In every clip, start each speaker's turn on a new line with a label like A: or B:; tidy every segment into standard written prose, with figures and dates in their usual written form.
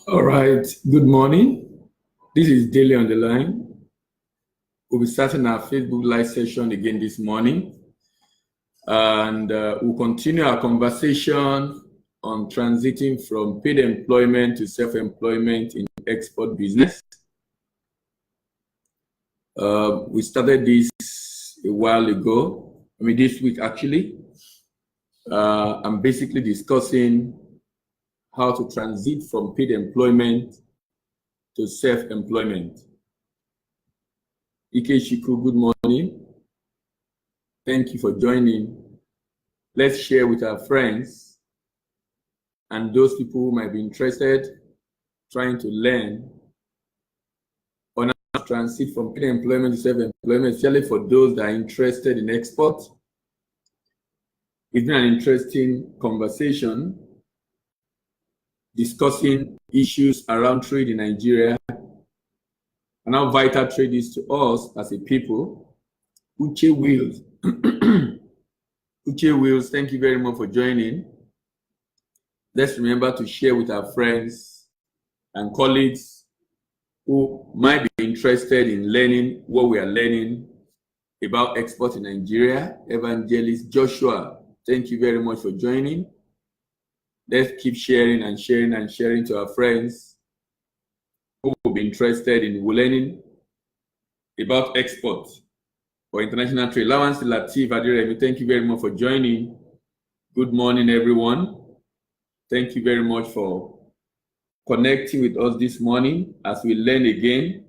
A: All right, good morning. This is Daily on the Line. We'll be starting our Facebook Live session again this morning. And we'll continue our conversation on transiting from paid employment to self-employment in export business. We started this a while ago, this week actually. I'm basically discussing how to transit from paid employment to self-employment. Ike Shiku, good morning. Thank you for joining. Let's share with our friends and those people who might be interested, trying to learn on how to transit from paid employment to self-employment, especially for those that are interested in export. It's been an interesting conversation discussing issues around trade in Nigeria and how vital trade is to us as a people. Uche Wills. Uche Wills, thank you very much for joining. Let's remember to share with our friends and colleagues who might be interested in learning what we are learning about export in Nigeria. Evangelist Joshua, thank you very much for joining. Let's keep sharing and sharing and sharing to our friends who will be interested in learning about export or international trade. Lawrence Latif Adiremi, thank you very much for joining. Good morning, everyone. Thank you very much for connecting with us this morning as we learn again,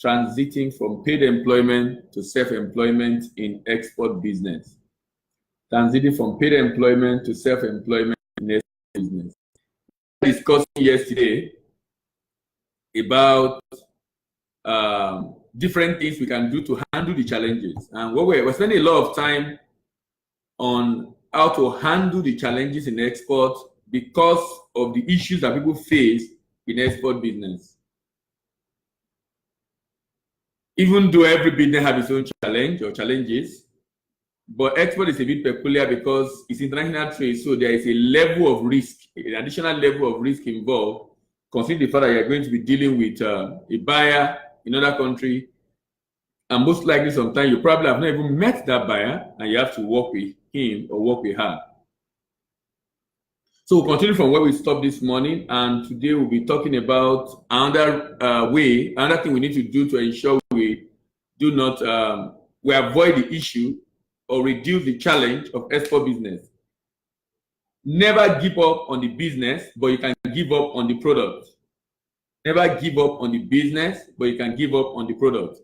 A: transiting from paid employment to self-employment in export business. Transiting from paid employment to self-employment in export business. We discussed yesterday about different things we can do to handle the challenges. And we're spending a lot of time on how to handle the challenges in export because of the issues that people face in export business. Even though every business has its own challenge or challenges, but export is a bit peculiar because it's international trade, so there is a level of risk, an additional level of risk involved, considering the fact that you're going to be dealing with a buyer in another country, and most likely sometimes you probably have not even met that buyer and you have to work with him or work with her. So we'll continue from where we stopped this morning, and today we'll be talking about another thing we need to do to ensure we do not, we avoid the issue or reduce the challenge of export business. Never give up on the business, but you can give up on the product. Never give up on the business, but you can give up on the product.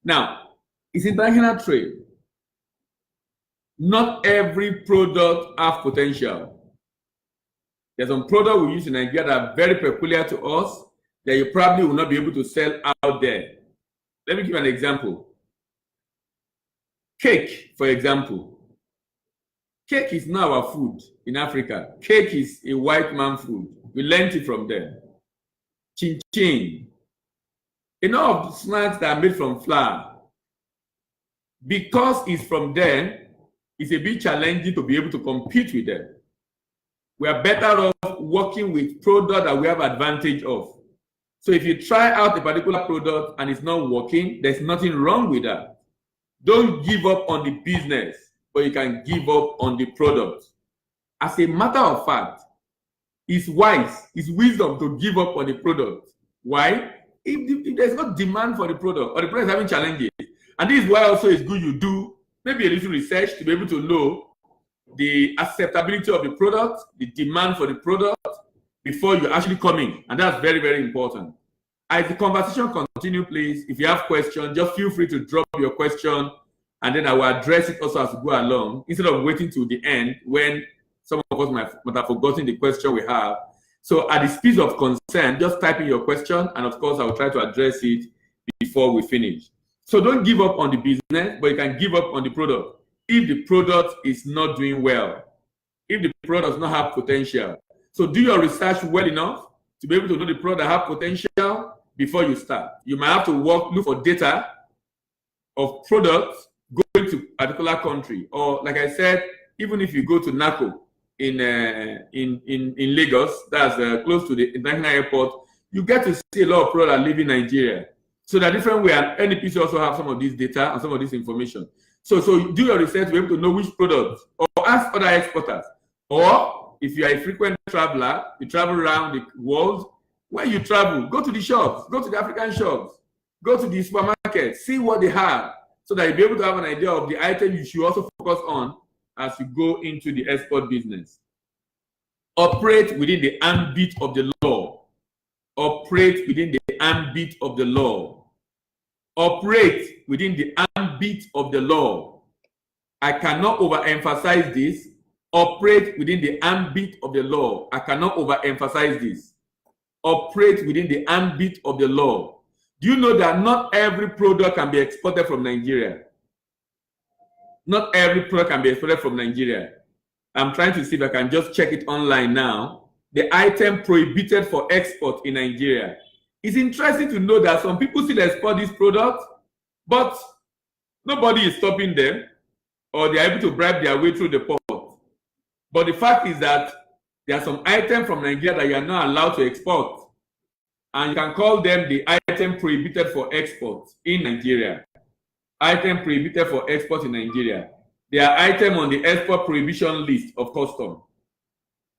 A: Now, it's international trade. Not every product has potential. There's some products we use in Nigeria that are very peculiar to us that you probably will not be able to sell out there. Let me give you an example. Cake, for example. Cake is not our food in Africa. Cake is a white man food. We learned it from them. Chin chin. Enough of snacks that are made from flour. Because it's from them, it's a bit challenging to be able to compete with them. We are better off working with products that we have advantage of. So if you try out a particular product and it's not working, there's nothing wrong with that. Don't give up on the business, but you can give up on the product. As a matter of fact, it's wise, it's wisdom to give up on the product. Why? If there's no demand for the product or the product is having challenges, and this is why also it's good you do maybe a little research to be able to know the acceptability of the product, the demand for the product before you actually come in. And that's very, very important. As the conversation continues, please, if you have questions, just feel free to drop your question and then I will address it also as we go along instead of waiting to the end when some of us might have forgotten the question we have. So at the speed of concern, just type in your question and of course I will try to address it before we finish. So don't give up on the business, but you can give up on the product. If the product is not doing well, if the product does not have potential. So do your research well enough to be able to know the product that have potential before you start. You might have to look for data of products going to a particular country. Or like I said, even if you go to NACO, in Lagos, that's close to the international airport, you get to see a lot of products that live in Nigeria. So there are different ways, and NEPC also have some of this data and some of this information. So do your research to be able to know which products, or ask other exporters. Or if you are a frequent traveler, you travel around the world, when you travel, go to the shops, go to the African shops, go to the supermarket, see what they have, so that you'll be able to have an idea of the item you should also focus on as you go into the export business. Operate within the ambit of the law. Operate within the ambit of the law. Operate within the ambit of the law. I cannot overemphasize this. Operate within the ambit of the law. I cannot overemphasize this. Operate within the ambit of the law. Do you know that not every product can be exported from Nigeria? Not every product can be exported from Nigeria. I'm trying to see if I can just check it online now. The item prohibited for export in Nigeria. It's interesting to know that some people still export this product, but nobody is stopping them, or they're able to bribe their way through the port. But the fact is that there are some items from Nigeria that you are not allowed to export. And you can call them the item prohibited for export in Nigeria. Item prohibited for export in Nigeria. They are items on the export prohibition list of custom.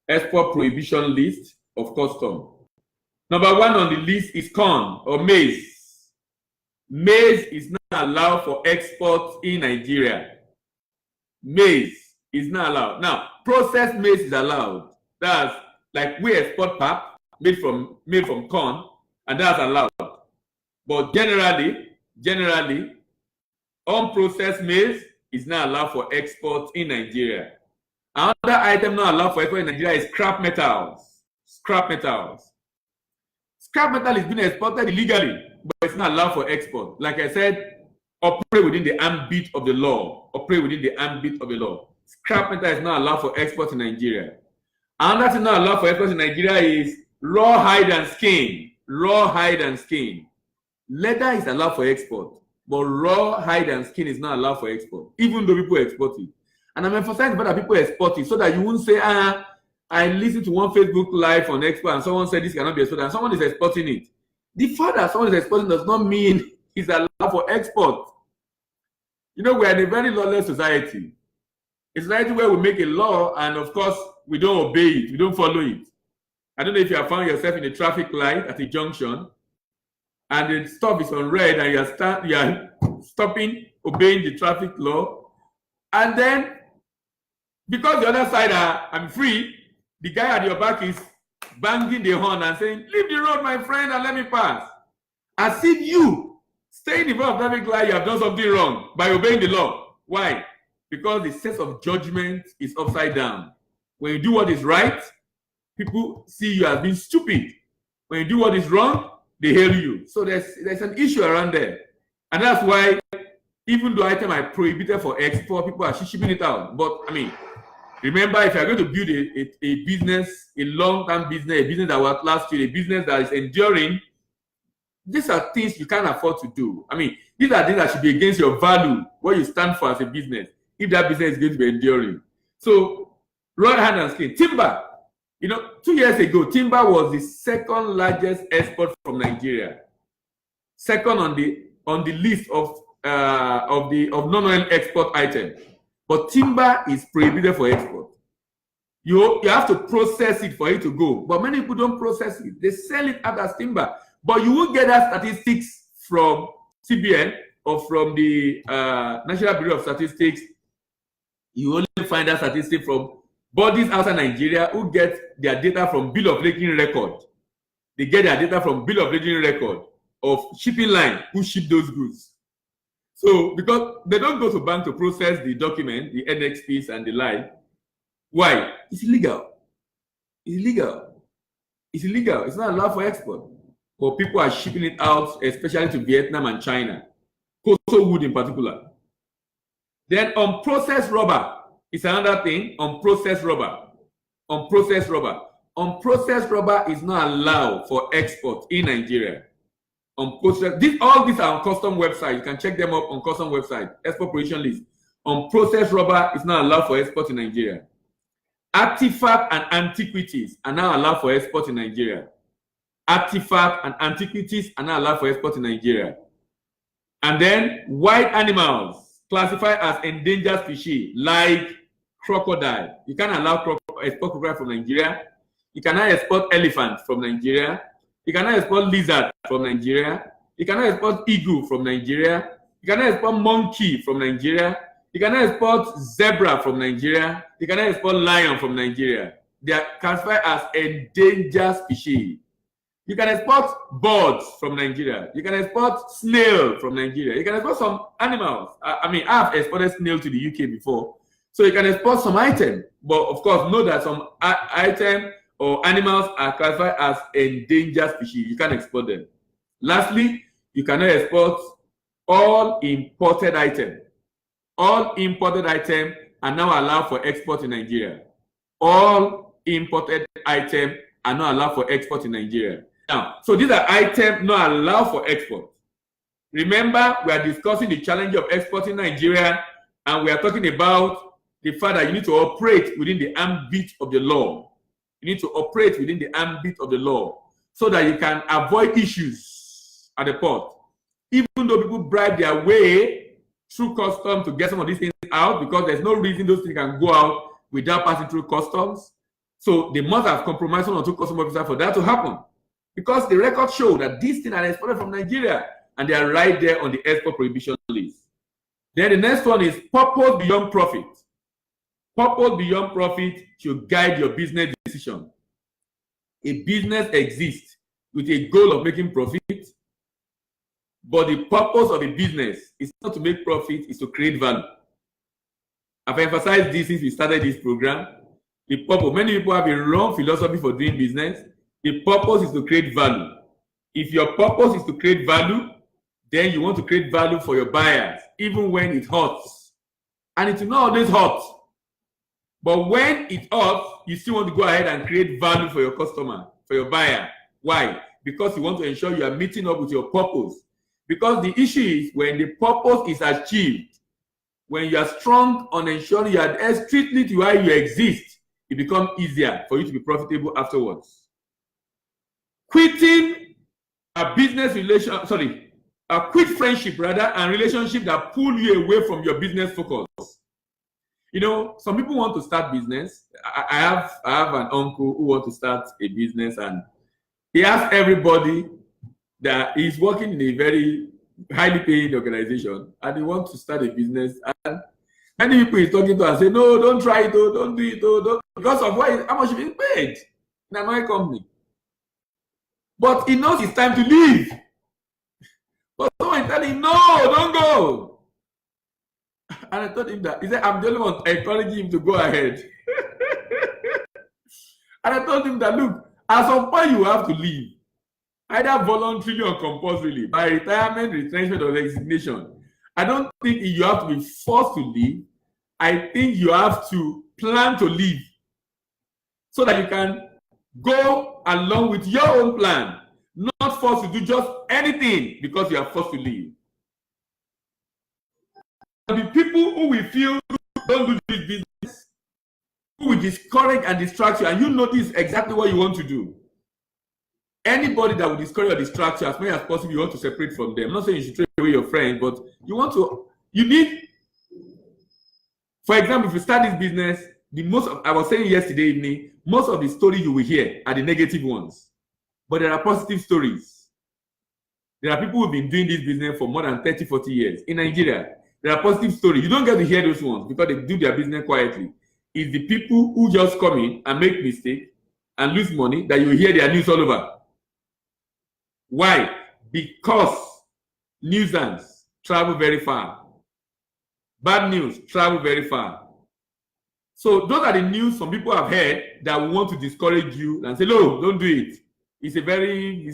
A: Export prohibition list of custom. Number one on the list is corn or maize. Maize is not allowed for export in Nigeria. Maize is not allowed. Now, processed maize is allowed. That's like we export pap made from corn, and that's allowed. But generally, unprocessed maize is not allowed for export in Nigeria. Another item not allowed for export in Nigeria is scrap metals. Scrap metals. Scrap metal is being exported illegally, but it's not allowed for export. Like I said, operate within the ambit of the law. Operate within the ambit of the law. Scrap metal is not allowed for export in Nigeria. Another thing not allowed for export in Nigeria is raw hide and skin. Raw hide and skin. Leather is allowed for export, but raw hide and skin is not allowed for export, even though people export it. And I'm emphasizing that people export it so that you won't say, I listened to one Facebook Live on export and someone said this cannot be exported, and someone is exporting it. The fact that someone is exporting does not mean it's allowed for export. You know, we're in a very lawless society. A society where we make a law and, of course, we don't obey it, we don't follow it. I don't know if you have found yourself in a traffic light at a junction and the stop is on red and you are stopping, obeying the traffic law, and then because the other side I'm free, the guy at your back is banging the horn and saying, leave the road, my friend, and let me pass. As if you, staying in front of traffic light, you have done something wrong by obeying the law. Why? Because the sense of judgment is upside down. When you do what is right, people see you as being stupid. When you do what is wrong, they hail you. So there's an issue around there. And that's why, even though item are prohibited for export, people are shipping it out. But, I mean, remember, if you're going to build a business, a long-term business, a business that will last you, a business that is enduring, these are things you can't afford to do. I mean, these are things that should be against your value, what you stand for as a business, if that business is going to be enduring. So, raw hand and skin. Timber. You know, 2 years ago, timber was the second largest export from Nigeria. Second on the list of non-oil export items. But timber is prohibited for export. You have to process it for it to go. But many people don't process it. They sell it out as timber. But you won't get that statistics from CBN or from the National Bureau of Statistics. You only find that statistic from bodies outside Nigeria who get their data from bill of lading record. They get their data from bill of lading record of shipping line who ship those goods. So, because they don't go to bank to process the document, the NXPs and the like. Why? It's illegal. It's illegal. It's illegal. It's not allowed for export. But people are shipping it out, especially to Vietnam and China. Coastal wood in particular. Then unprocessed rubber is another thing. Unprocessed rubber. Unprocessed rubber. Unprocessed rubber is not allowed for export in Nigeria. Unprocessed, all these are on custom website. You can check them up on custom website. Export prohibition list. Unprocessed rubber is not allowed for export in Nigeria. Artifact and antiquities are now allowed for export in Nigeria. Artifact and antiquities are now allowed for export in Nigeria. And then wild animals classified as endangered species like crocodile. You can't allow export crocodile from Nigeria. You cannot export elephant from Nigeria. You cannot export lizard from Nigeria. You cannot export eagle from Nigeria. You cannot export monkey from Nigeria. You cannot export zebra from Nigeria. You cannot export lion from Nigeria. They are classified as endangered species. You can export birds from Nigeria. You can export snail from Nigeria. You can export some animals. I have exported snail to the UK before. So you can export some item. But of course, know that some item or animals are classified as endangered species. You can't export them. Lastly, you cannot export all imported items. All imported items are now allowed for export in Nigeria. All imported items are not allowed for export in Nigeria. Now, so these are items not allowed for export. Remember, we are discussing the challenge of exporting Nigeria, and we are talking about the fact that you need to operate within the ambit of the law. You need to operate within the ambit of the law so that you can avoid issues at the port. Even though people bribe their way through customs to get some of these things out, because there's no reason those things can go out without passing through customs. So they must have compromised on two customs officers for that to happen. Because the records show that these things are exported from Nigeria and they are right there on the export prohibition list. Then the next one is purpose beyond profit. Purpose beyond profit should guide your business decision. A business exists with a goal of making profit, but the purpose of a business is not to make profit, it's to create value. I've emphasized this since we started this program. The purpose, many people have a wrong philosophy for doing business. The purpose is to create value. If your purpose is to create value, then you want to create value for your buyers, even when it hurts. And it will not always hurt. But when it hurts, you still want to go ahead and create value for your customer, for your buyer. Why? Because you want to ensure you are meeting up with your purpose. Because the issue is when the purpose is achieved, when you are strong on ensuring you adhere strictly to why you exist, it becomes easier for you to be profitable afterwards. Quitting a business relation, quit friendship rather, and relationship that pull you away from your business focus. You know, some people want to start business. I have an uncle who wants to start a business, and he asked everybody that he's working in a very highly paid organization and he wants to start a business. And many people he's talking to and say, no, don't try it, don't do it, don't, because of how much he's paid in another company. But he knows it's time to leave. But someone telling him, no, don't go. And I told him that. He said, I'm the only one encouraging him to go ahead. And I told him that, look, at some point you have to leave. Either voluntarily or compulsorily, by retirement, retrenchment, or resignation. I don't think you have to be forced to leave. I think you have to plan to leave so that you can go along with your own plan, not forced to do just anything because you are forced to leave. There will be people who will feel don't do this business, who will discourage and distract you, and you notice exactly what you want to do. Anybody that will discourage or distract you as much as possible, you want to separate from them. I'm not saying you should throw away your friends, but you need, for example, if you start this business, I was saying yesterday evening, most of the stories you will hear are the negative ones. But there are positive stories. There are people who have been doing this business for more than 30, 40 years. In Nigeria, there are positive stories. You don't get to hear those ones because they do their business quietly. It's the people who just come in and make mistakes and lose money that you hear their news all over. Why? Because nuisance travel very far. Bad news travel very far. So those are the news some people have heard that want to discourage you and say, no, don't do it. It's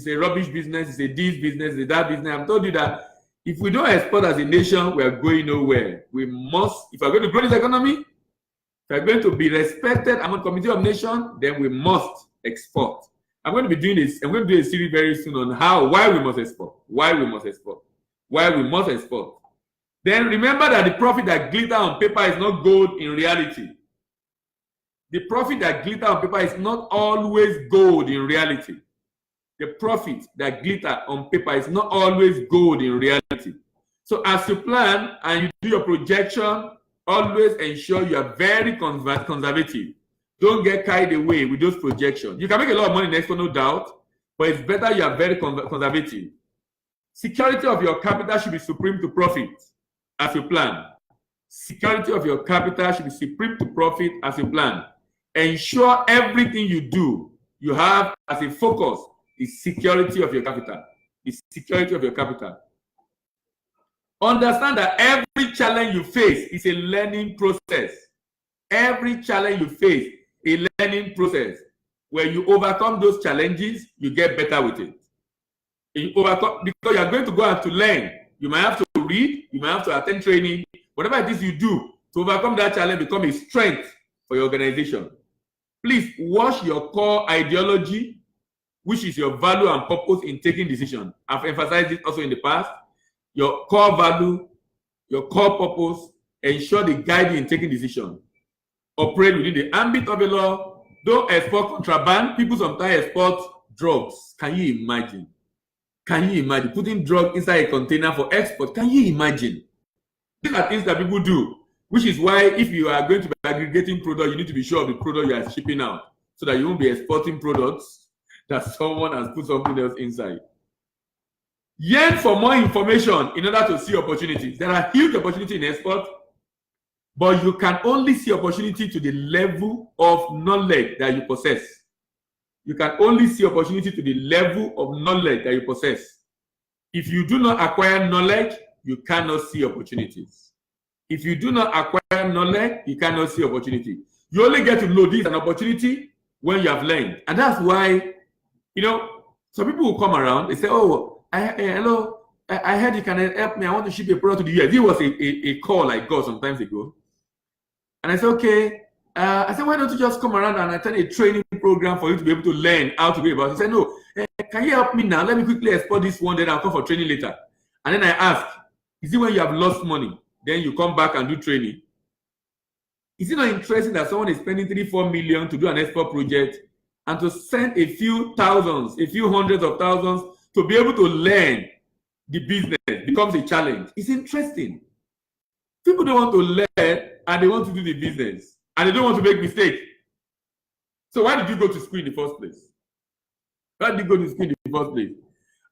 A: a rubbish business, it's a this business, it's a that business. I've told you that if we don't export as a nation, we are going nowhere. We must, if we're going to grow this economy, if we're going to be respected among Committee of Nations, then we must export. I'm going to be doing this. I'm going to do a series very soon on why we must export. Why we must export. Why we must export. Then remember that the profit that glitters on paper is not gold in reality. The profit that glitter on paper is not always gold in reality. The profit that glitter on paper is not always gold in reality. So as you plan and you do your projection, always ensure you are very conservative. Don't get carried away with those projections. You can make a lot of money next one, no doubt, but it's better you are very conservative. Security of your capital should be supreme to profit as you plan. Security of your capital should be supreme to profit as you plan. Ensure everything you do, you have as a focus the security of your capital. The security of your capital. Understand that every challenge you face is a learning process. Every challenge you face is a learning process. When you overcome those challenges, you get better with it. You overcome, because you are going to go out to learn. You might have to read, you might have to attend training. Whatever it is you do to overcome that challenge become a strength for your organization. Please watch your core ideology, which is your value and purpose in taking decisions. I've emphasized it also in the past. Your core value, your core purpose, ensure they guide you in taking decisions. Operate within the ambit of the law. Don't export contraband. People sometimes export drugs. Can you imagine? Can you imagine putting drug inside a container for export? Can you imagine? These are things that people do, which is why if you are going to be aggregating product, you need to be sure of the product you are shipping out so that you won't be exporting products that someone has put something else inside. Yearn for more information in order to see opportunities. There are huge opportunities in export, but you can only see opportunity to the level of knowledge that you possess. You can only see opportunity to the level of knowledge that you possess. If you do not acquire knowledge, you cannot see opportunities. If you do not acquire knowledge, you cannot see opportunity. You only get to know this is an opportunity when you have learned. And that's why, you know, some people will come around, they say, oh, hello, I heard you can help me. I want to ship a product to the US. It was a call I got some time ago. And I said, okay. I said, why don't you just come around and attend a training program for you to be able to learn how to go about it? He said, no, can you help me now? Let me quickly export this one, then I'll come for training later. And then I asked, is it when you have lost money, then you come back and do training? Is it not interesting that someone is spending 3-4 million to do an export project and to send a few thousands, a few hundreds of thousands to be able to learn the business becomes a challenge? It's interesting. People don't want to learn and they want to do the business and they don't want to make mistakes. So why did you go to school in the first place? Why did you go to school in the first place?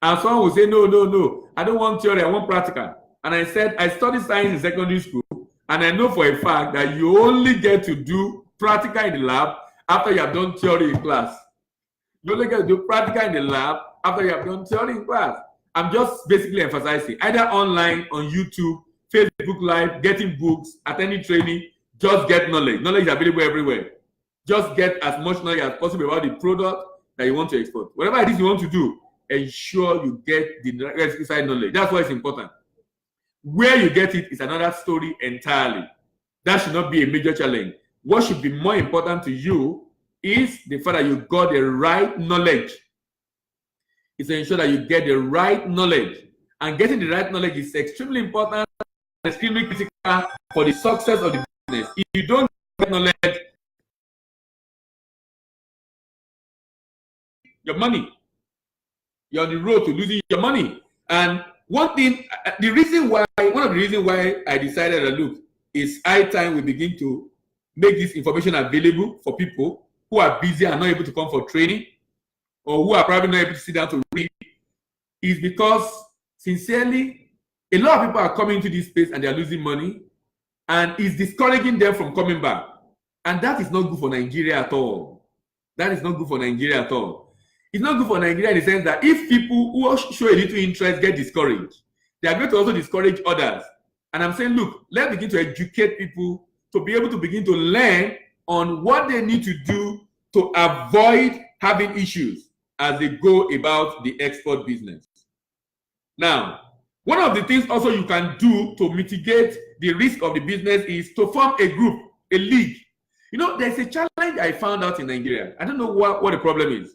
A: And someone will say, no, I don't want theory, I want practical. And I said, I studied science in secondary school, and I know for a fact that you only get to do practical in the lab after you have done theory in class. You only get to do practical in the lab after you have done theory in class. I'm just basically emphasizing, either online, on YouTube, Facebook Live, getting books, attending training, just get knowledge. Knowledge is available everywhere. Just get as much knowledge as possible about the product that you want to export. Whatever it is you want to do, ensure you get the inside knowledge. That's why it's important. Where you get it is another story entirely. That should not be a major challenge. What should be more important to you is the fact that you got the right knowledge. It's to ensure that you get the right knowledge. And getting the right knowledge is extremely important, extremely critical for the success of the business. If you don't get knowledge, your money, you're on the road to losing your money. And one of the reasons why I decided that, look, it's high time we begin to make this information available for people who are busy and not able to come for training, or who are probably not able to sit down to read, is because, sincerely, a lot of people are coming into this space and they are losing money, and it's discouraging them from coming back. And that is not good for Nigeria at all. That is not good for Nigeria at all. It's not good for Nigeria in the sense that if people who show a little interest get discouraged, they are going to also discourage others. And I'm saying, look, let's begin to educate people to be able to begin to learn on what they need to do to avoid having issues as they go about the export business. Now, one of the things also you can do to mitigate the risk of the business is to form a group, a league. You know, there's a challenge I found out in Nigeria. I don't know what the problem is.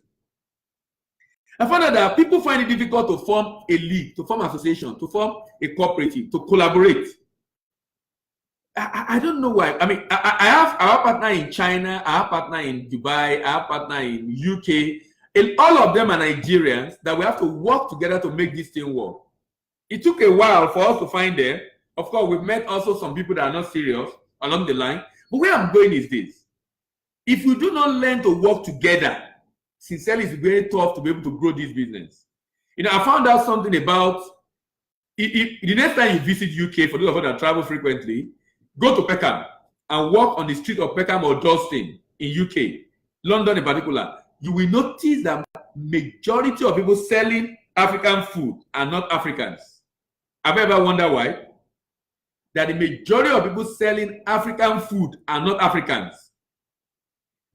A: I found out that people find it difficult to form a league, to form an association, to form a cooperative, to collaborate. I don't know why. I mean, I have our partner in China, I have partner in Dubai, I have partner in UK. And all of them are Nigerians that we have to work together to make this thing work. It took a while for us to find them. Of course, we've met also some people that are not serious along the line. But where I'm going is this. If we do not learn to work together, sincerely, it's very tough to be able to grow this business. You know, I found out something about the next time you visit UK, for those of us that travel frequently, go to Peckham and walk on the street of Peckham or Dalston in UK, London in particular. You will notice that majority of people selling African food are not Africans. Have you ever wondered why? That the majority of people selling African food are not Africans.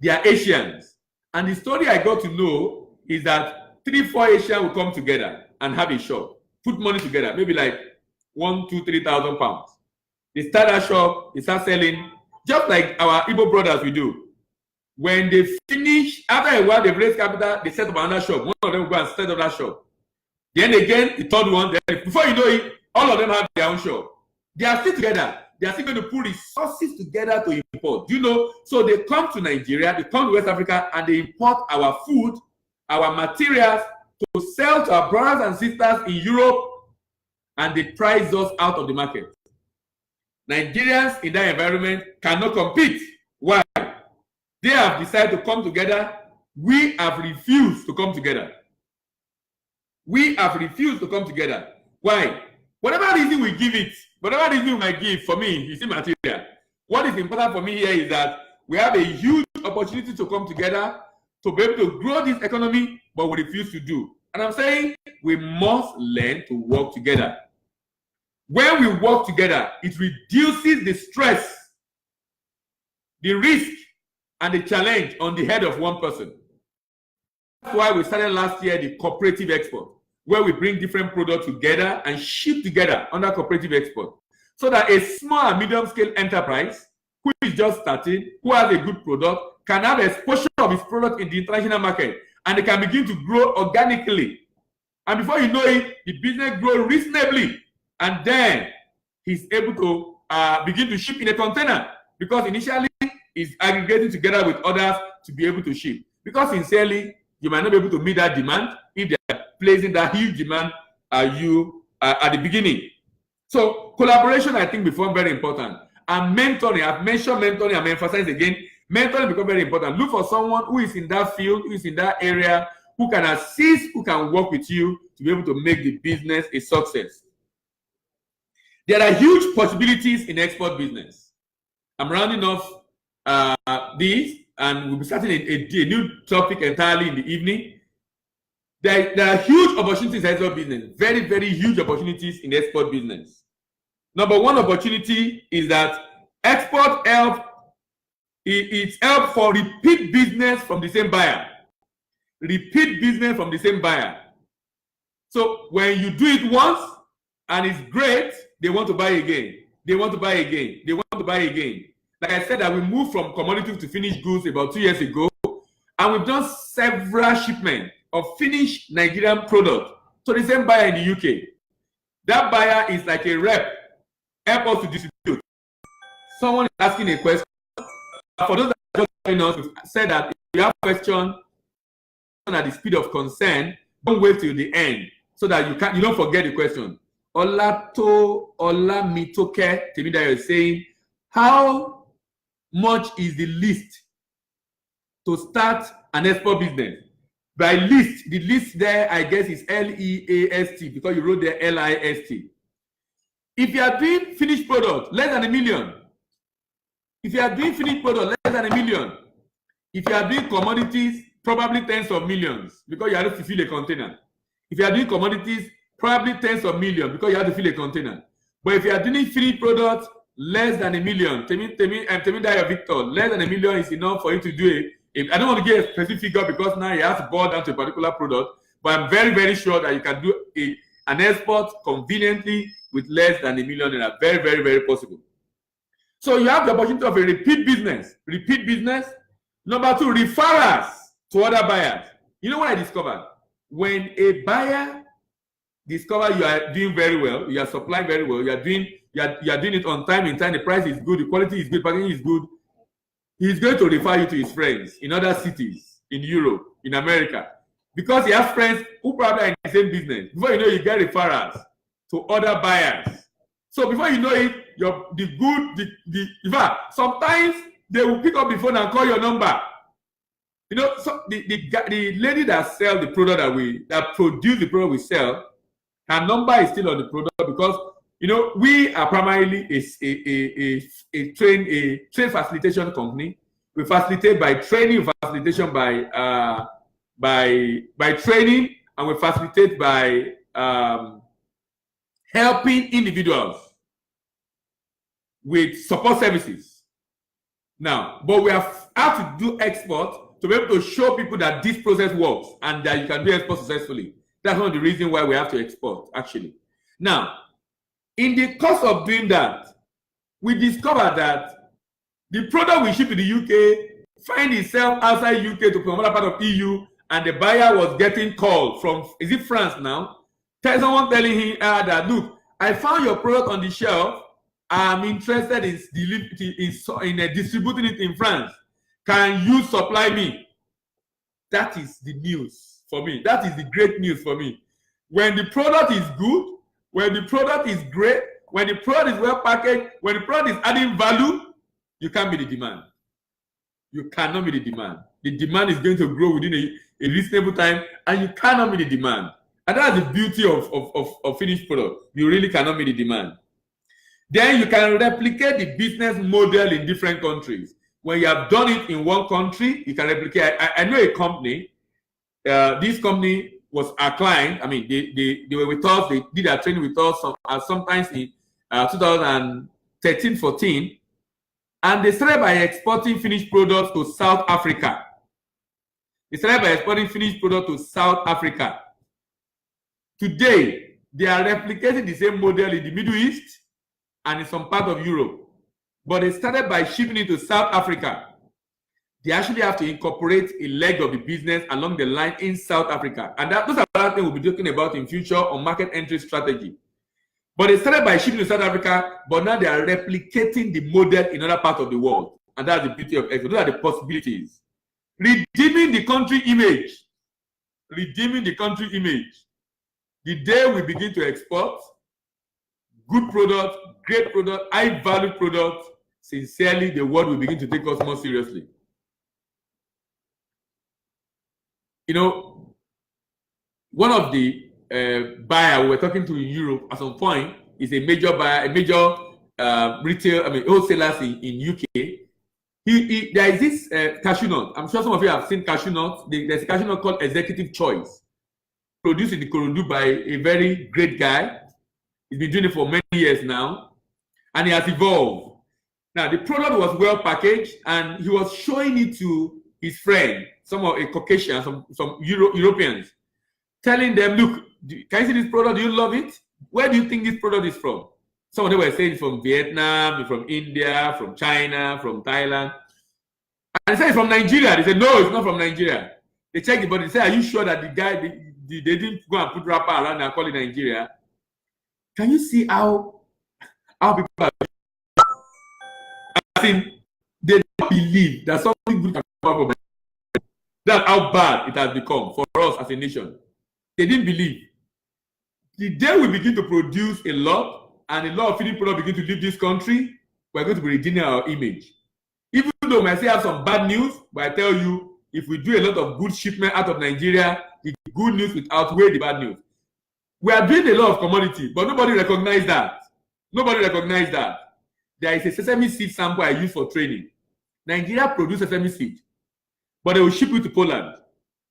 A: They are Asians. And the story I got to know is that 3-4 Asians will come together and have a shop, put money together, maybe like 1,000, 2,000, 3,000 pounds. They start a shop, they start selling, just like our Igbo brothers we do. When they finish, after a while, they've raised capital, they set up another shop. One of them will go and set up that shop. Then again, the third one, then before you know it, all of them have their own shop. They are still together. They are still going to put resources together to import. You know, so they come to Nigeria, they come to West Africa, and they import our food, our materials to sell to our brothers and sisters in Europe, and they price us out of the market. Nigerians in that environment cannot compete. Why? They have decided to come together. We have refused to come together. We have refused to come together. Why? Whatever reason we give it, whatever reason we might give, for me, you see material. What is important for me here is that we have a huge opportunity to come together to be able to grow this economy, but we refuse to do. And I'm saying we must learn to work together. When we work together, it reduces the stress, the risk, and the challenge on the head of one person. That's why we started last year the cooperative export, where we bring different products together and ship together under cooperative export, so that a small and medium scale enterprise who is just starting, who has a good product, can have exposure of his product in the international market, and they can begin to grow organically. And before you know it, the business grows reasonably, and then he's able to begin to ship in a container, because initially he's aggregating together with others to be able to ship. Because sincerely, you might not be able to meet that demand if they're placing that huge demand at the beginning. So collaboration, I think, becomes very important. And mentoring, I've mentioned mentoring, I'm emphasizing again, mentoring becomes very important. Look for someone who is in that field, who is in that area, who can assist, who can work with you to be able to make the business a success. There are huge possibilities in export business. I'm rounding off this, and we'll be starting a new topic entirely in the evening. There are huge opportunities in export business, very, very huge opportunities in export business. Number one opportunity is that export help, it's help for repeat business from the same buyer. Repeat business from the same buyer. So when you do it once and it's great, they want to buy again. They want to buy again. They want to buy again. Like I said, that we moved from commodity to finished goods about 2 years ago, and we've done several shipments of finished Nigerian product to the same buyer in the UK. That buyer is like a rep, help us to distribute. Someone is asking a question. For those that are just joining us, we've said that if you have a question at the speed of concern, don't wait till the end so that you don't forget the question. Olamitoke Temidayo is saying, how much is the list to start an export business? By list, the list there, I guess, is L-E-A-S-T, because you wrote there L-I-S-T. If you are doing finished product, less than $1 million. If you are doing finished product, less than $1 million. If you are doing commodities, probably tens of millions, because you have to fill a container. If you are doing commodities, probably tens of millions, because you have to fill a container. But if you are doing finished products, less than $1 million. Temidayo Victor, less than $1 million is enough for you to do it. I don't want to get a specific figure because now you have to boil down to a particular product, but I'm very, very sure that you can do an export conveniently with less than $1 million. Very, very, very possible. So you have the opportunity of a repeat business. Repeat business. Number two, referrals to other buyers. You know what I discovered? When a buyer discovers you are doing very well, you are supplying very well, you are doing you are doing it on time, in time, the price is good, the quality is good, packaging is good, he's going to refer you to his friends in other cities, in Europe, in America, because he has friends who probably are in the same business. Before you know, you get referrals to other buyers. So before you know it, in fact, sometimes they will pick up the phone and call your number. You know, so the lady that sells the product that produce the product we sell, her number is still on the product, because you know we are primarily a trade facilitation company. We facilitate by training, we facilitation by training, and we facilitate by helping individuals with support services. Now, but we have to do export to be able to show people that this process works and that you can do export successfully. That's one of the reasons why we have to export, actually. Now, in the course of doing that, we discovered that the product we ship to the UK find itself outside UK to another part of EU, and the buyer was getting called from, is it France now? Someone telling him that, look, I found your product on the shelf. I'm interested in distributing it in France. Can you supply me? That is the news for me. That is the great news for me. When the product is good, when the product is great, when the product is well packaged, when the product is adding value, you can't meet the demand. You cannot meet the demand. The demand is going to grow within a reasonable time, and you cannot meet the demand. And that's the beauty of finished product. You really cannot meet the demand. Then you can replicate the business model in different countries. When you have done it in one country, you can replicate. I know a company. This company was our client. I mean, they were with us. They did their training with us sometimes in 2013-14, and they started by exporting finished products to South Africa. They started by exporting finished products to South Africa. Today, they are replicating the same model in the Middle East and in some part of Europe. But they started by shipping it to South Africa. They actually have to incorporate a leg of the business along the line in South Africa. And those are other things we'll be talking about in future on market entry strategy. But they started by shipping to South Africa, but now they are replicating the model in other parts of the world. And that's the beauty of export. Those are the possibilities. Redeeming the country image. Redeeming the country image. The day we begin to export good product, great product, high value product, sincerely, the world will begin to take us more seriously. You know, one of the buyers we were talking to in Europe at some point is a major buyer, a major wholesalers in UK. There is this cashew nut. I'm sure some of you have seen cashew nut. There's a cashew nut called Executive Choice, produced in Ikorodu by a very great guy. He's been doing it for many years now, and he has evolved. Now, the product was well packaged, and he was showing it to his friend, some of a Caucasian, some Europeans, telling them, look, can you see this product? Do you love it? Where do you think this product is from? Some of them were saying from Vietnam, from India, from China, from Thailand. And they said it's from Nigeria. They said, no, it's not from Nigeria. They checked it, but they said, are you sure that the guy, they didn't go and put wrapper around and call it Nigeria? Can you see how people are? I think they don't believe that something good can come from Nigeria. That's how bad it has become for us as a nation. They didn't believe. The day we begin to produce a lot, and a lot of finished products begin to leave this country, we're going to be redeeming our image. Even though we might still have some bad news, but I tell you, if we do a lot of good shipment out of Nigeria, the good news will outweigh the bad news. We are doing a lot of commodity, but nobody recognized that. Nobody recognized that. There is a sesame seed sample I use for training. Nigeria produces sesame seed, but they will ship it to Poland.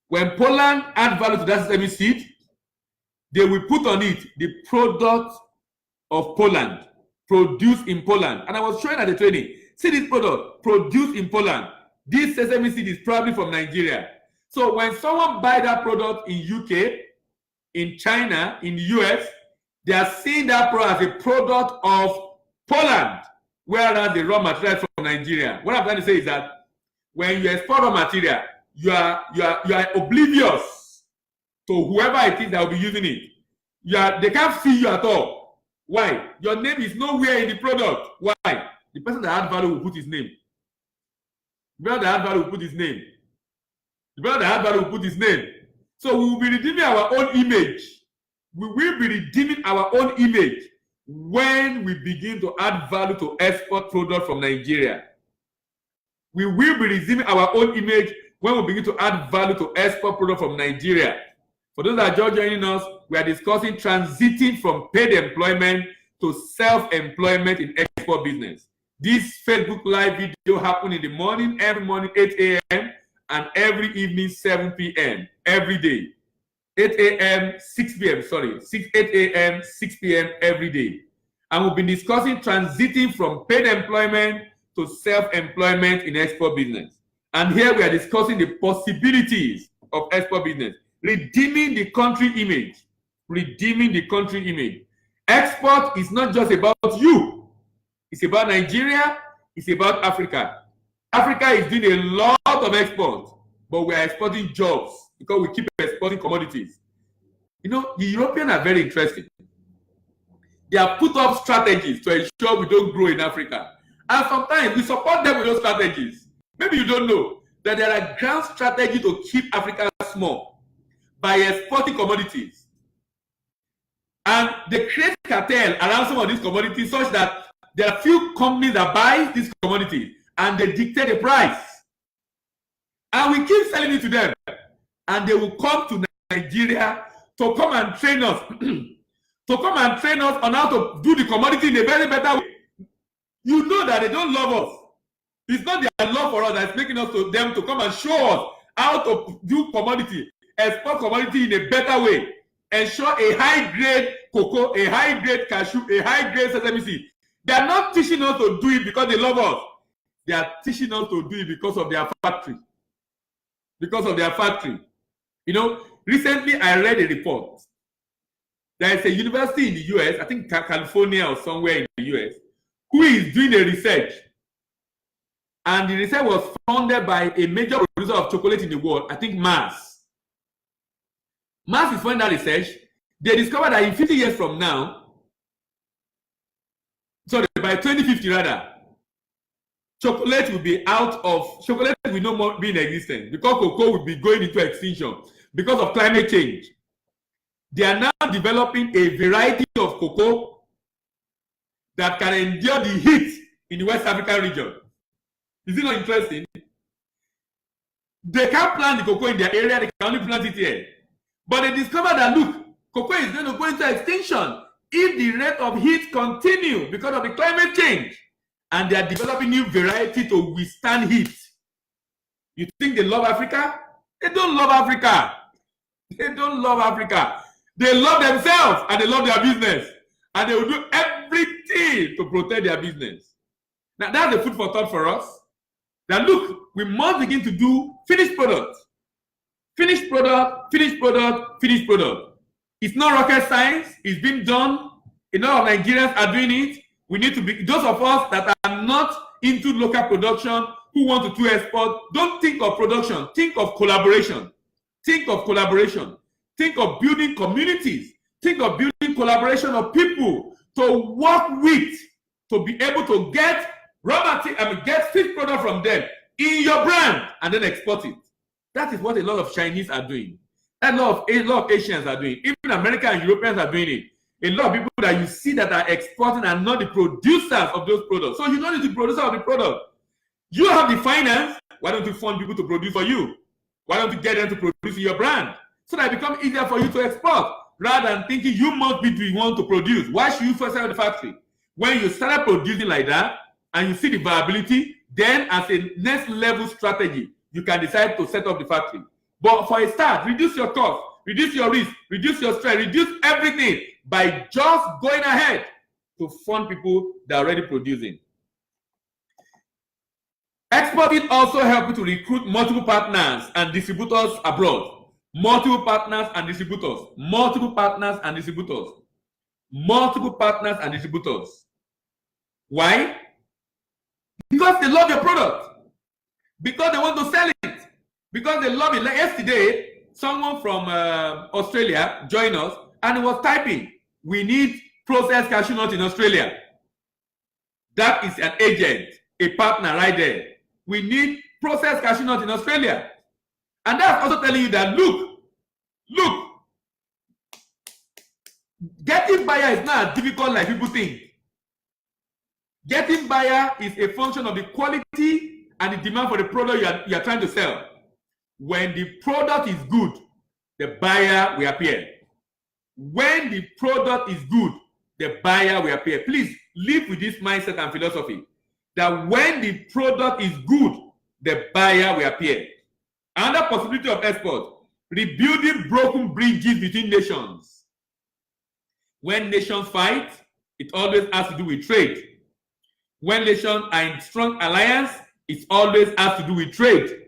A: When Poland add value to that sesame seed, they will put on it the product of Poland, produced in Poland. And I was showing at the training, see this product, produced in Poland. This sesame seed is probably from Nigeria. So when someone buy that product in UK, in China, in the US, they are seeing that product as a product of Poland, whereas the raw material from Nigeria. What I'm trying to say is that when you export raw material, you are oblivious to whoever it is that will be using it. They can't see you at all. Why? Your name is nowhere in the product. Why? The person that had value will put his name. The person that had value will put his name. The person that had value will put his name. So we will be redeeming our own image. We will be redeeming our own image when we begin to add value to export product from Nigeria. We will be redeeming our own image when we begin to add value to export product from Nigeria. For those that are just joining us, we are discussing transiting from paid employment to self-employment in export business. This Facebook Live video happens in the morning, every morning, 8 a.m., and every evening, 7 p.m., every day. 8 a.m., 6 p.m., sorry, 8 a.m., 6 p.m. every day. And we've been discussing transiting from paid employment to self-employment in export business. And here we are discussing the possibilities of export business. Redeeming the country image. Redeeming the country image. Export is not just about you. It's about Nigeria. It's about Africa. Africa is doing a lot of export, but we are exporting jobs because we keep exporting commodities. You know, the Europeans are very interesting. They have put up strategies to ensure we don't grow in Africa. And sometimes we support them with those strategies. Maybe you don't know that there are grand strategies to keep Africa small by exporting commodities. And they create cartel around some of these commodities such that there are few companies that buy these commodities and they dictate the price. And we keep selling it to them. And they will come to Nigeria to come and train us. To come and train us on how to do the commodity in a very better way. You know that they don't love us. It's not their love for us that's making us to them to come and show us how to do commodity, export commodity in a better way, ensure a high-grade cocoa, a high-grade cashew, a high-grade sesame seed. They are not teaching us to do it because they love us. They are teaching us to do it because of their factory. Because of their factory. You know, recently I read a report. There is a university in the US, I think California or somewhere in the US, who is doing a research. And the research was funded by a major producer of chocolate in the world, I think Mars. Mars is funding that research. They discovered that in 50 years from now, sorry, by 2050 rather, chocolate will no more be in existence because cocoa will be going into extinction because of climate change. They are now developing a variety of cocoa that can endure the heat in the West African region. Is it not interesting? They can't plant the cocoa in their area, they can only plant it here. But they discovered that, look, cocoa is going to go into extinction if the rate of heat continues because of the climate change. And they are developing new variety to withstand heat. You think they love Africa? They don't love Africa. They don't love Africa. They love themselves and they love their business. And they will do everything to protect their business. Now, that's the food for thought for us. That look, we must begin to do finished product. Finished product, finished product, finished product. It's not rocket science. It's been done. A lot of Nigerians are doing it. We need to be, those of us that are not into local production, who want to do export, don't think of production. Think of collaboration. Think of collaboration. Think of building communities. Think of building collaboration of people to work with, to be able to get raw material, get finished product from them in your brand and then export it. That is what a lot of Chinese are doing. A lot of Asians are doing. Even Americans and Europeans are doing it. A lot of people that you see that are exporting are not the producers of those products. So you don't need to be producer of the product. You have the finance. Why don't you fund people to produce for you? Why don't you get them to produce your brand? So that it becomes easier for you to export rather than thinking you must be the one to produce. Why should you first have the factory? When you start producing like that and you see the viability, then as a next level strategy, you can decide to set up the factory. But for a start, reduce your cost, reduce your risk, reduce your stress, reduce everything by just going ahead to fund people that are already producing. Exporting also helps you to recruit multiple partners and distributors abroad. Multiple partners and distributors. Multiple partners and distributors. Multiple partners and distributors. Why? Because they love your product. Because they want to sell it. Because they love it. Like yesterday, someone from Australia joined us and he was typing, we need processed cashew nut in Australia. That is an agent, a partner right there. We need processed cashew nut in Australia. And that's also telling you that, look, getting buyer is not as difficult like people think. Getting buyer is a function of the quality and the demand for the product you are trying to sell. When the product is good, the buyer will appear. When the product is good, the buyer will appear. Please live with this mindset and philosophy that when the product is good, the buyer will appear. Another possibility of export, rebuilding broken bridges between nations. When nations fight, it always has to do with trade. When nations are in strong alliance, it always has to do with trade.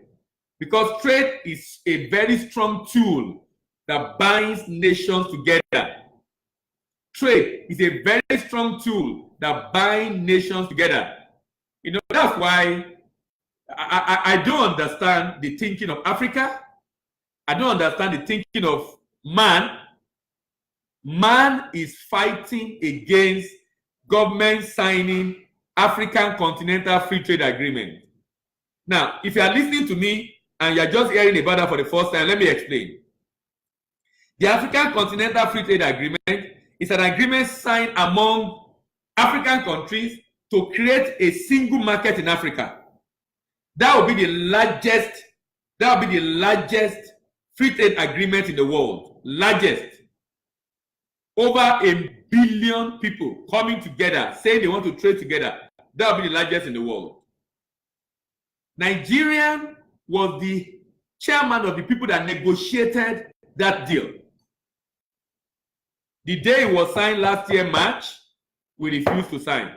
A: Because trade is a very strong tool that binds nations together. Trade is a very strong tool that binds nations together. You know, that's why I don't understand the thinking of Africa. I don't understand the thinking of man. Man is fighting against government signing African Continental Free Trade Agreement. Now, if you are listening to me and you are just hearing about that for the first time, let me explain. The African Continental Free Trade Agreement is an agreement signed among African countries to create a single market in Africa. That will be the largest free trade agreement in the world. Largest. Over 1 billion people coming together, saying they want to trade together. That will be the largest in the world. Nigeria was the chairman of the people that negotiated that deal. The day it was signed last year, March, we refused to sign.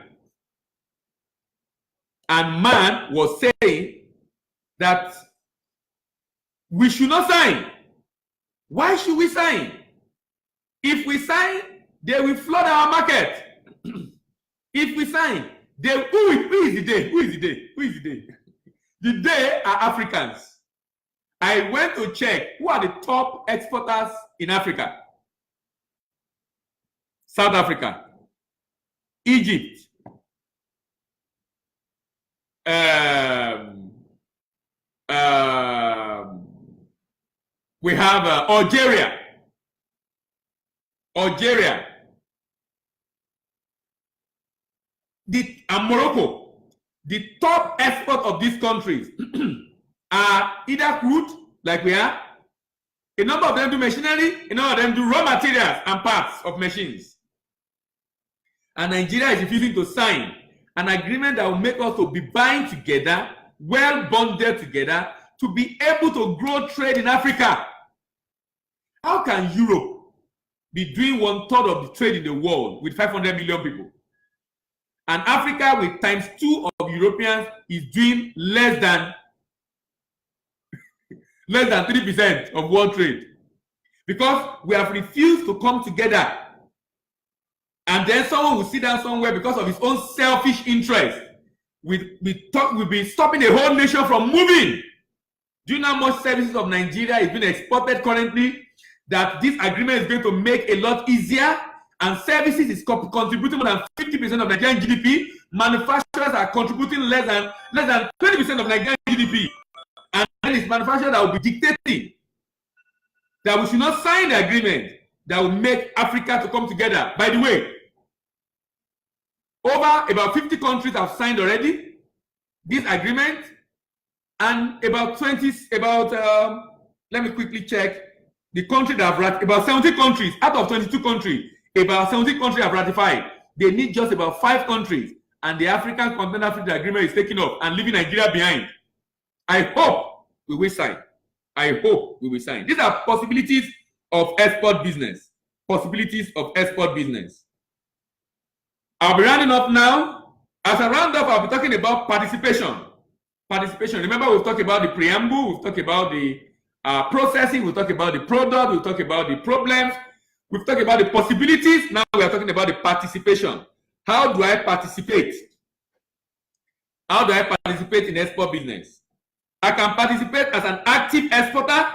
A: And man was saying that we should not sign. Why should we sign? If we sign, they will flood our market. If we sign, who is the day? Who is the day? Who is the day? The day are Africans. I went to check who are the top exporters in Africa. South Africa, Egypt, we have Algeria, and Morocco. The top export of these countries are either crude, like we are. A number of them do machinery, a number of them do raw materials and parts of machines. And Nigeria is refusing to sign an agreement that will make us to be buying together, well bonded together, to be able to grow trade in Africa. How can Europe be doing 1/3 of the trade in the world with 500 million people? And Africa, with ×2 of Europeans, is doing less than 3% of world trade. Because we have refused to come together. And then someone will sit down somewhere because of his own selfish interest. We'll be stopping a whole nation from moving. Do you know how much services of Nigeria is being exported currently? That this agreement is going to make a lot easier. And services is contributing more than 50% of Nigerian GDP. Manufacturers are contributing less than 20% of Nigerian GDP. And then it's manufacturers that will be dictating that we should not sign the agreement that will make Africa to come together. By the way, over about 50 countries have signed already this agreement, and about let me quickly check the country that have about 70 countries out of 22 countries. About 70 countries have ratified. They need just about 5 countries, and the African Continental Free Trade Agreement is taking off and leaving Nigeria behind. I hope we will sign. These are possibilities of export business. I'll be rounding up now. As I round up, I'll be talking about participation. Remember, we've talked about the preamble, we've talked about the processing, we've talked about the product, we've talked about the problems, we've talked about the possibilities. Now we are talking about the participation. How do I participate? How do I participate in export business? I can participate as an active exporter.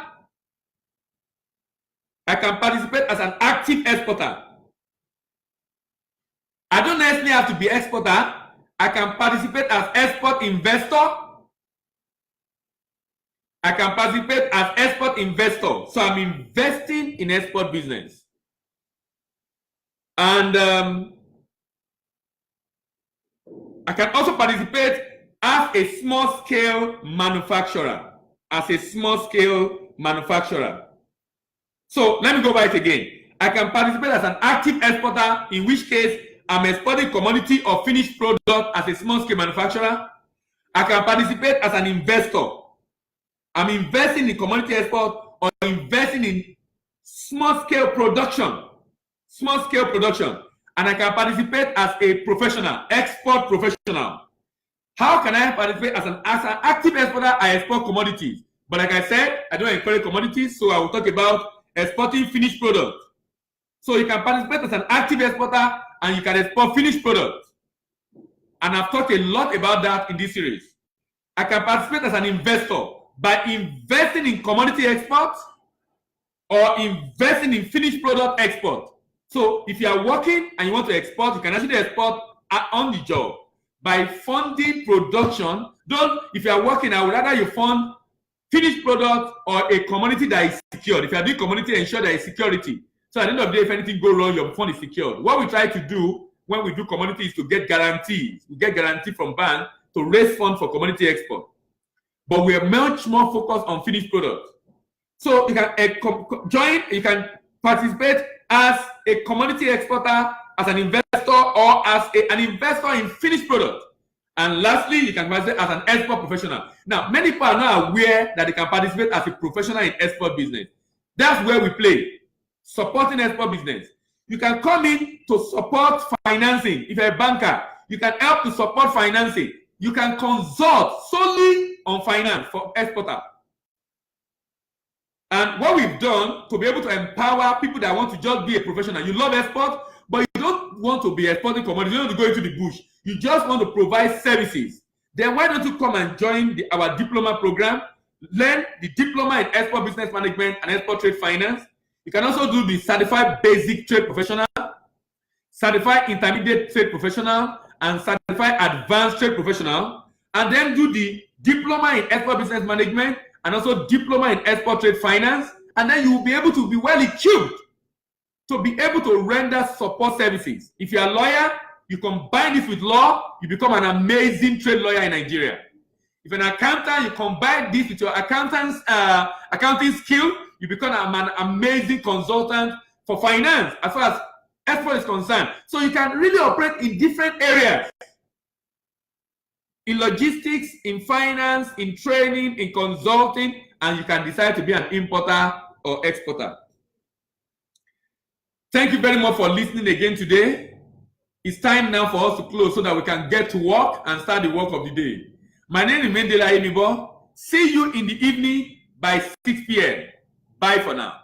A: necessarily have to be exporter. I can participate as export investor. I can participate as export investor. So I'm investing in export business. And I can also participate as a small scale manufacturer. As a small scale manufacturer. So let me go by it again. I can participate as an active exporter, in which case I'm exporting commodity or finished product as a small scale manufacturer. I can participate as an investor. I'm investing in commodity export or investing in small scale production. Small scale production. And I can participate as a professional, export professional. How can I participate as an active exporter? I export commodities. But like I said, I don't encourage commodities, so I will talk about exporting finished product. So you can participate as an active exporter and you can export finished product. And I've talked a lot about that in this series. I can participate as an investor by investing in commodity export or investing in finished product export. So if you are working and you want to export, you can actually export on the job by funding production. If you are working, I would rather you fund finished product or a commodity that is secured. If you are doing commodity, ensure there is security. So at the end of the day, if anything goes wrong, your fund is secured. What we try to do when we do commodity is to get guarantees. We get guarantee from bank to raise funds for commodity export. But we are much more focused on finished product. So you can you can participate as a commodity exporter, as an investor, or as an investor in finished product. And lastly, you can participate as an export professional. Now, many people are not aware that they can participate as a professional in export business. That's where we play, supporting export business. You can come in to support financing. If you're a banker, you can help to support financing. You can consult solely on finance for exporter. And what we've done to be able to empower people that want to just be a professional. You love export, but you don't want to be exporting commodities. You don't want to go into the bush. You just want to provide services. Then why don't you come and join our diploma program? Learn the diploma in export business management and export trade finance. You can also do the certified basic trade professional, certified intermediate trade professional, and certified advanced trade professional. And then do the diploma in export business management and also diploma in export trade finance. And then you will be able to be well equipped to be able to render support services. If you're a lawyer, you combine this with law, you become an amazing trade lawyer in Nigeria. If you're an accountant, you combine this with your accounting skill, you become an amazing consultant for finance as far as export is concerned. So you can really operate in different areas. In logistics, in finance, in training, in consulting, and you can decide to be an importer or exporter. Thank you very much for listening again today. It's time now for us to close so that we can get to work and start the work of the day. My name is Mendela Enibo. See you in the evening by 6 p.m. Bye for now.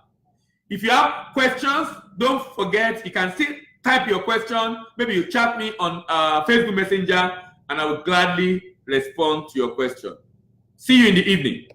A: If you have questions, don't forget, you can still type your question. Maybe you chat me on Facebook Messenger, and I will gladly respond to your question. See you in the evening.